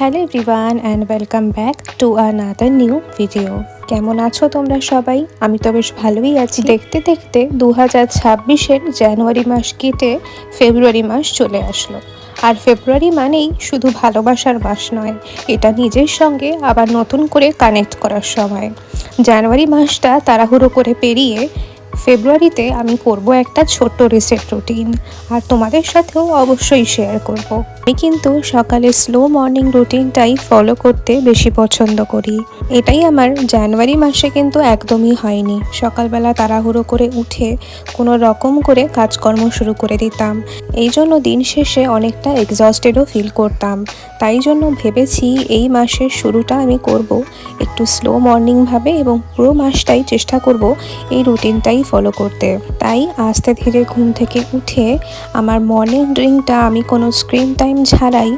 Hello everyone and welcome back to another new video. কেমন আছো তোমরা সবাই? আমি তো বেশ ভালোই আছি। দেখতে দেখতে 2026-এর জানুয়ারি মাস কেটে ফেব্রুয়ারি মাস চলে আসলো। আর ফেব্রুয়ারি মানেই শুধু ভালোবাসার মাস নয়, এটা নিজের সঙ্গে আবার নতুন করে কানেক্ট করার সময়। জানুয়ারি মাসটা তাড়াহুড়ো করে পেরিয়ে ফেব্রুয়ারিতে আমি করব একটা ছোট্ট রিসেট রুটিন, আর তোমাদের সাথেও অবশ্যই শেয়ার করব। আমি কিন্তু সকালে স্লো মর্নিং রুটিনটাই ফলো করতে বেশি পছন্দ করি। এটাই আমার জানুয়ারি মাসে কিন্তু একদমই হয়নি। সকালবেলা তাড়াহুড়ো করে উঠে কোনো রকম করে কাজকর্ম শুরু করে দিতাম, এই জন্য দিন শেষে অনেকটা এক্সস্টেডও ফিল করতাম। তাই জন্য ভেবেছি এই মাসের শুরুটা আমি করব একটু স্লো মর্নিংভাবে, এবং পুরো মাসটাই চেষ্টা করব এই রুটিনটাই ফলো করতে। তাই আস্তে ধীরে ঘুম থেকে উঠে আমার মর্নিং ড্রিঙ্কটা আমি কোনো স্ক্রিন টাইম ছাড়াই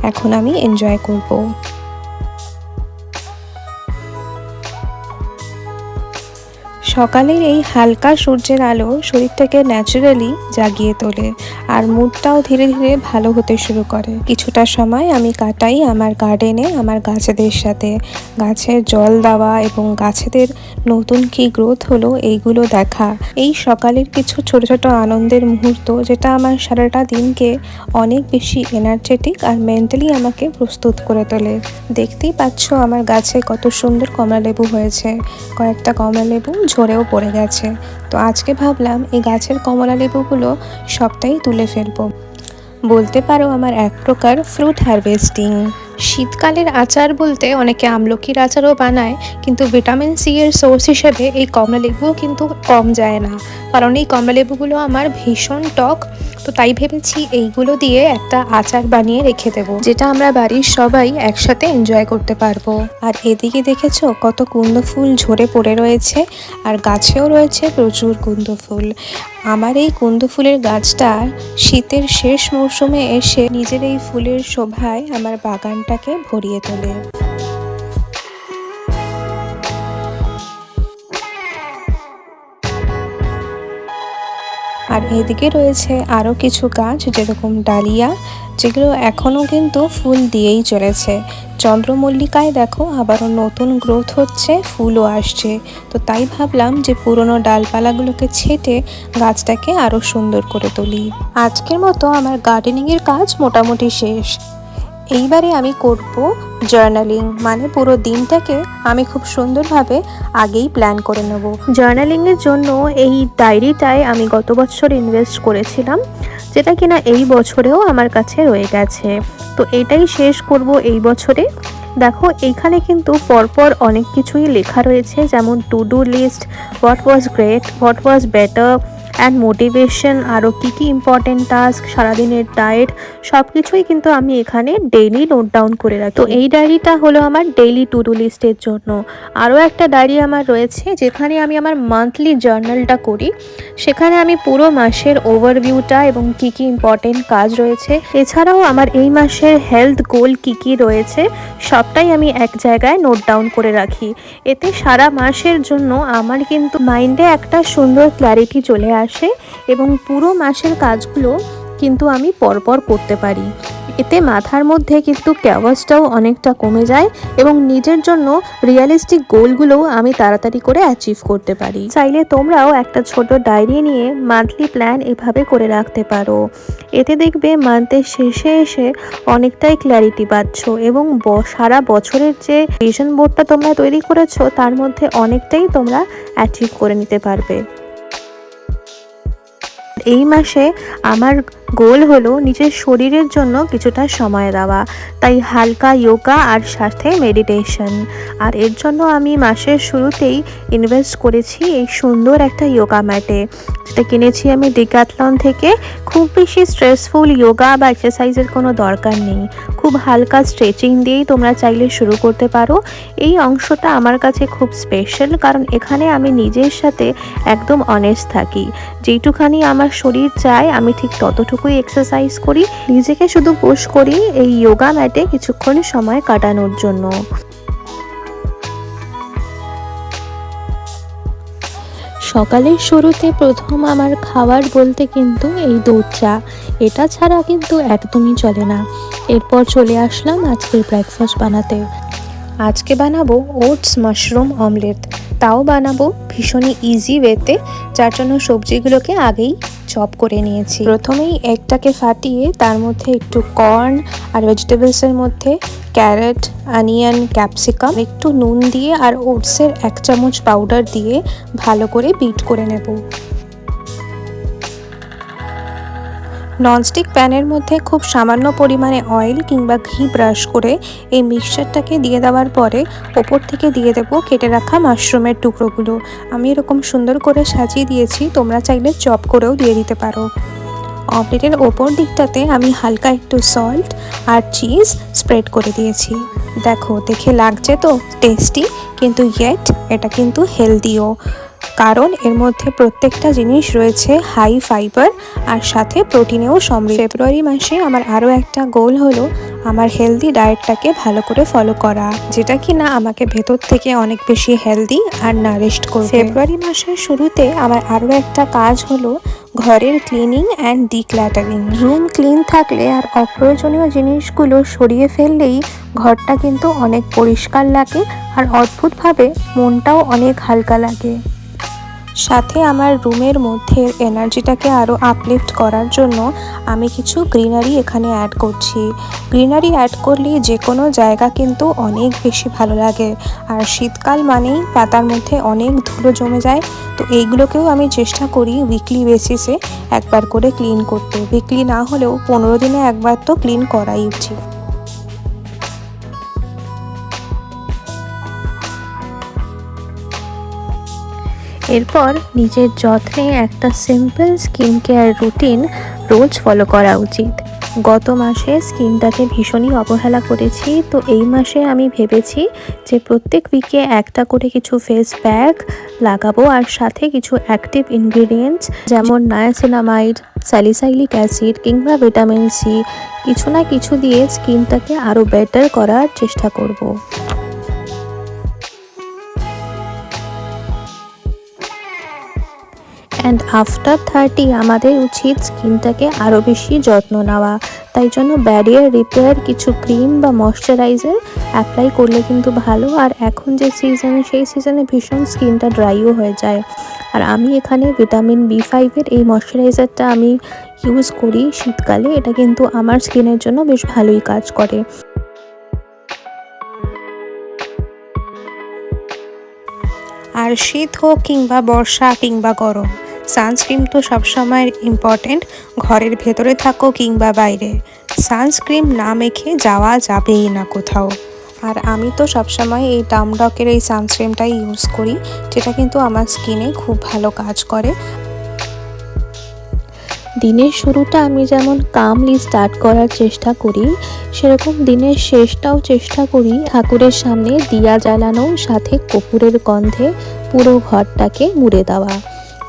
এখন আমি এনজয় করব। সকালের এই হালকা সূর্যের আলো শরীরটাকে ন্যাচারালি জাগিয়ে তোলে, আর মুডটাও ধীরে ধীরে ভালো হতে শুরু করে। কিছুটা সময় আমি কাটাই আমার গার্ডেনে আমার গাছেদের সাথে। গাছের জল দেওয়া এবং গাছেদের নতুন কি গ্রোথ হলো এইগুলো দেখা, এই সকালের কিছু ছোট ছোট আনন্দের মুহূর্ত, যেটা আমার সারাটা দিনকে অনেক বেশি এনার্জেটিক আর মেন্টালি আমাকে প্রস্তুত করে তোলে। দেখতেই পাচ্ছ আমার গাছে কত সুন্দর কমলালেবু হয়েছে, কয়েকটা কমলালেবু ঝরেও পড়ে গেছে। তো আজকে ভাবলাম এই গাছের কমলা লেবুগুলো সবটাই তুলে ফেলবো। বলতে পারো আমার এক প্রকার ফ্রুট হারভেস্টিং। শীতকালের আচার বলতে অনেকে আমলকির আচারও বানায়, কিন্তু ভিটামিন সি এর সোর্স হিসেবে এই কমলা লেবুও কিন্তু কম যায় না, কারণ এই কমলা লেবুগুলো আমার ভীষণ টক। তো তাই ভেবেছি এইগুলো দিয়ে একটা আচার বানিয়ে রেখে দেবো, যেটা আমরা বাড়ির সবাই একসাথে এনজয় করতে পারবো। আর এদিকে দেখেছো কত কুন্দ ফুল ঝরে পড়ে রয়েছে, আর গাছেও রয়েছে প্রচুর কুন্দ ফুল। আমার এই কুন্দ ফুলের গাছটা শীতের শেষ মৌসুমে এসে নিজের এই ফুলের শোভায় আমার বাগানটাকে ভরিয়ে তোলে। আর এদিকে রয়েছে আরও কিছু গাছ, যেরকম ডালিয়া, যেগুলো এখনও কিন্তু ফুল দিয়েই চলেছে। চন্দ্রমল্লিকায় দেখো আবারও নতুন গ্রোথ হচ্ছে, ফুলও আসছে। তো তাই ভাবলাম যে পুরনো ডালপালাগুলোকে ছেঁটে গাছটাকে আরও সুন্দর করে তুলি। আজকের মতো আমার গার্ডেনিংয়ের কাজ মোটামুটি শেষ। এইবারে আমি করব জার্নালিং, মানে পুরো দিনটাকে আমি খুব সুন্দরভাবে আগেই প্ল্যান করে নেব। জার্নালিংয়ের জন্য এই ডায়েরিটায় আমি গত বছর ইনভেস্ট করেছিলাম, যেটা কিনা এই বছরেও আমার কাছে রয়ে গেছে। তো এটাই শেষ করব এই বছরে। দেখো এইখানে কিন্তু পরপর অনেক কিছুই লেখা রয়েছে, যেমন to do list, what was great, what was better and motivation, আরও কী কী ইম্পর্টেন্ট টাস্ক, সারাদিনের ডায়েট, সব কিছুই কিন্তু আমি এখানে ডেইলি নোট ডাউন করে রাখি। তো এই ডায়েরিটা হলো আমার ডেইলি টু ডু লিস্টের জন্য। আরও একটা ডায়েরি আমার রয়েছে, যেখানে আমি আমার মান্থলি জার্নালটা করি। সেখানে আমি পুরো মাসের ওভারভিউটা এবং কী কী ইম্পর্টেন্ট কাজ রয়েছে, এছাড়াও আমার এই মাসের হেলথ গোল কী কী রয়েছে, সবটাই আমি এক জায়গায় নোট ডাউন করে রাখি। এতে সারা মাসের জন্য আমার কিন্তু মাইন্ডে একটা সুন্দর ক্ল্যারিটি চলে আসে, এবং পুরো মাসের কাজগুলো কিন্তু আমি পরপর করতে পারি। এতে মাথার মধ্যে কিন্তু ক্যাওয়াসটাও অনেকটা কমে যায়, এবং নিজের জন্য রিয়েলিস্টিক গোলগুলোও আমি তাড়াতাড়ি করে অ্যাচিভ করতে পারি। চাইলে তোমরাও একটা ছোট ডায়েরি নিয়ে মান্থলি প্ল্যান এভাবে করে রাখতে পারো। এতে দেখবে মান্থের শেষে এসে অনেকটাই ক্ল্যারিটি পাচ্ছ, এবং সারা বছরের যে ভিশন বোর্ডটা তোমরা তৈরি করেছো তার মধ্যে অনেকটাই তোমরা অ্যাচিভ করে নিতে পারবে। এই মাসে আমার গোল হলো নিজের শরীরের জন্য কিছুটা সময় দেওয়া, তাই হালকা যোগা আর সাথে মেডিটেশন। আর এর জন্য আমি মাসের শুরুতেই ইনভেস্ট করেছি এই সুন্দর একটা যোগা ম্যাটে, যেটা কিনেছি আমি ডিক্যাথলন থেকে। খুব বেশি স্ট্রেসফুল যোগা বা এক্সারসাইজের কোনো দরকার নেই, খুব হালকা স্ট্রেচিং দিয়েই তোমরা চাইলে শুরু করতে পারো। এই অংশটা আমার কাছে খুব স্পেশাল, কারণ এখানে আমি নিজের সাথে একদম অনেস্ট থাকি। যেইটুখানি আমার শরীর চায় আমি ঠিক ততটুকুই এক্সারসাইজ করি, নিজেকে শুধু পুশ করি এই যোগা ম্যাটে কিছুক্ষণ সময় কাটানোর জন্য। সকালের শুরুতে প্রথম আমার খাবার বলতে কিন্তু এই দুধ চা, এটা ছাড়া কিন্তু একদমই চলে না। এরপর চলে আসলাম আজকের ব্রেকফাস্ট বানাতে। আজকে বানাবো ওটস মাশরুম অমলেট, তাও বানাবো ভীষণই ইজি ওয়েতে, যার জন্য সবজিগুলোকে আগেই চপ করে নিয়েছি। প্রথমেই এগটাকে ফাটিয়ে তার মধ্যে একটু কর্ন আর ভেজিটেবলসের মধ্যে ক্যারেট, অনিয়ন, ক্যাপসিকাম, একটু নুন দিয়ে আর ওটসের 1 চামচ পাউডার দিয়ে ভালো করে বিট করে নেব। ননস্টিক প্যানের মধ্যে খুব সামান্য পরিমাণে অয়েল কিংবা ঘি ব্রাশ করে এই মিক্সচারটাকে দিয়ে দেওয়ার পরে ওপর থেকে দিয়ে দেব কেটে রাখা মাশরুমের টুকরোগুলো। আমি এরকম সুন্দর করে সাজিয়ে দিয়েছি, তোমরা চাইলে চপ করেও দিয়ে দিতে পারো। অমলেটের ওপর দিকটাতে আমি হালকা একটু সল্ট আর চিজ স্প্রেড করে দিয়েছি। দেখো, দেখে লাগছে তো টেস্টি, কিন্তু ইয়েট এটা কিন্তু হেলদিও, কারণ এর মধ্যে প্রত্যেকটা জিনিস রয়েছে হাই ফাইবার আর সাথে প্রোটিনেও সমৃদ্ধ। ফেব্রুয়ারি মাসে আমার আরও একটা গোল হলো আমার হেলদি ডায়েটটাকে ভালো করে ফলো করা, যেটা কি না আমাকে ভেতর থেকে অনেক বেশি হেলদি আর নারিশড করবে। ফেব্রুয়ারি মাসের শুরুতে আমার আরও একটা কাজ হলো ঘরের ক্লিনিং অ্যান্ড ডিক্ল্যাটারিং। রুম ক্লিন থাকলে আর অপ্রয়োজনীয় জিনিসগুলো সরিয়ে ফেললেই ঘরটা কিন্তু অনেক পরিষ্কার লাগে আর অদ্ভুতভাবে মনটাও অনেক হালকা লাগে। সাথে আমার রুমের মধ্যে এনার্জিটাকে আরও আপলিফট করার জন্য আমি কিছু গ্রিনারি এখানে অ্যাড করছি। গ্রিনারি অ্যাড করলে যে কোনো জায়গা কিন্তু অনেক বেশি ভালো লাগে, আর শীতকাল মানেই পাতার মধ্যে অনেক ধুলো জমে যায়। তো এইগুলোকেও আমি চেষ্টা করি উইকলি বেসিসে একবার করে ক্লিন করতে। উইকলি না হলেও 15 দিনে একবার তো ক্লিন করাই উচিত। এরপর নিজের যত্নে একটা সিম্পল স্কিন কেয়ার রুটিন রোজ ফলো করা উচিত। গত মাসে স্কিনটাকে ভীষণই অবহেলা করেছি, তো এই মাসে আমি ভেবেছি যে প্রত্যেক উইকে একটা করে কিছু ফেস প্যাক লাগাবো, আর সাথে কিছু অ্যাক্টিভ ইনগ্রিডিয়েন্টস যেমন নায়াসিনামাইড, স্যালিসাইলিক অ্যাসিড কিংবা ভিটামিন সি, কিছু না কিছু দিয়ে স্কিনটাকে আরও বেটার করার চেষ্টা করব। অ্যান্ড আফটার 30 আমাদের উচিত স্কিনটাকে আরও বেশি যত্ন নেওয়া, তাই জন্য ব্যারিয়ার রিপেয়ার কিছু ক্রিম বা ময়শ্চারাইজার অ্যাপ্লাই করলে কিন্তু ভালো। আর এখন যে সিজন, সেই সিজনে ভীষণ স্কিনটা ড্রাইও হয়ে যায়, আর আমি এখানে ভিটামিন B5-এর এই ময়শ্চারাইজারটা আমি ইউজ করি শীতকালে। এটা কিন্তু আমার স্কিনের জন্য বেশ ভালোই কাজ করে। আর শীত হোক কিংবা বর্ষা কিংবা গরম, সানস্ক্রিন তো সবসময় ইম্পর্টেন্ট, ঘরের ভেতরে থাকো কিংবা বাইরে, সানস্ক্রিন না মেখে যাওয়া যাবেই না কোথাও। আর আমি তো সবসময় এই ডামডকের এই সানস্ক্রিনটাই ইউজ করি, যেটা কিন্তু আমার স্কিনে খুব ভালো কাজ করে। দিনের শুরুটা আমি যেমন কামলি স্টার্ট করার চেষ্টা করি, সেরকম দিনের শেষটাও চেষ্টা করি ঠাকুরের সামনে দিয়া জ্বালানো, সাথে কর্পূরের গন্ধে পুরো ঘরটাকে মুড়ে দেওয়া।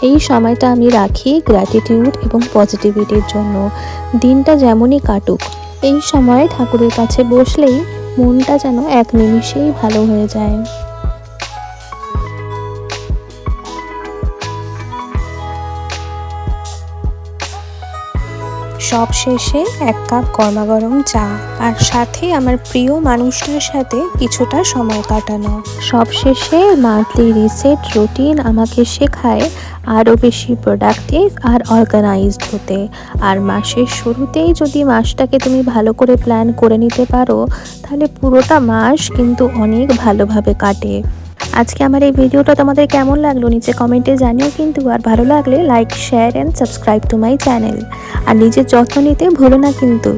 এই সময়টা আমি রাখি গ্র্যাটিটিউড এবং পজিটিভিটির জন্য। দিনটা যেমনই কাটুক, এই সময় ঠাকুরের কাছে বসলেই মনটা যেন এক নিমিষেই ভালো হয়ে যায়। সব শেষে 1 কাপ গরমাগরম চা, আর সাথে আমার প্রিয় মানুষটার সাথে কিছুটা সময় কাটানো। সব শেষে মান্থলি রিসেট রুটিন আমাকে শেখায় আরও বেশি প্রোডাক্টিভ আর অর্গানাইজড হতে। আর মাসের শুরুতেই যদি মাসটাকে তুমি ভালো করে প্ল্যান করে নিতে পারো, তাহলে পুরোটা মাস কিন্তু অনেক ভালোভাবে কাটে। আজকে আমার এই ভিডিওটা তোমাদের কেমন লাগলো নিচে কমেন্টে জানিও কিন্তু, আর ভালো লাগলে like, share and subscribe to my channel. আর নিজের যত্ন নিতে ভুলো না কিন্তু।